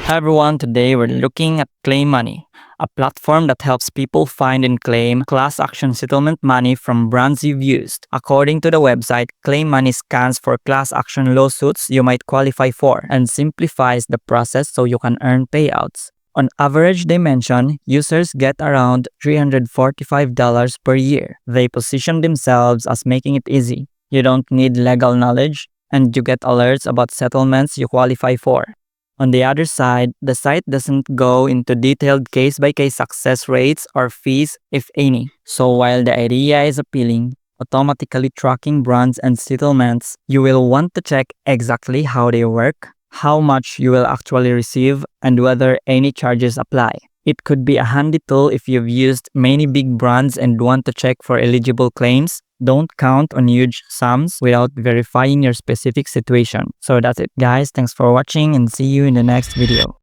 Hi everyone, today we're looking at ClaimMoney, a platform that helps people find and claim class action settlement money from brands you've used. According to the website, ClaimMoney scans for class action lawsuits you might qualify for and simplifies the process so you can earn payouts. On average, they mention users get around $345 per year. They position themselves as making it easy. You don't need legal knowledge, and you get alerts about settlements you qualify for. On the other side, the site doesn't go into detailed case-by-case success rates or fees, if any. So while the idea is appealing, automatically tracking brands and settlements, you will want to check exactly how they work, how much you will actually receive, and whether any charges apply. It could be a handy tool if you've used many big brands and want to check for eligible claims. Don't count on huge sums without verifying your specific situation. So that's it guys, thanks for watching and see you in the next video.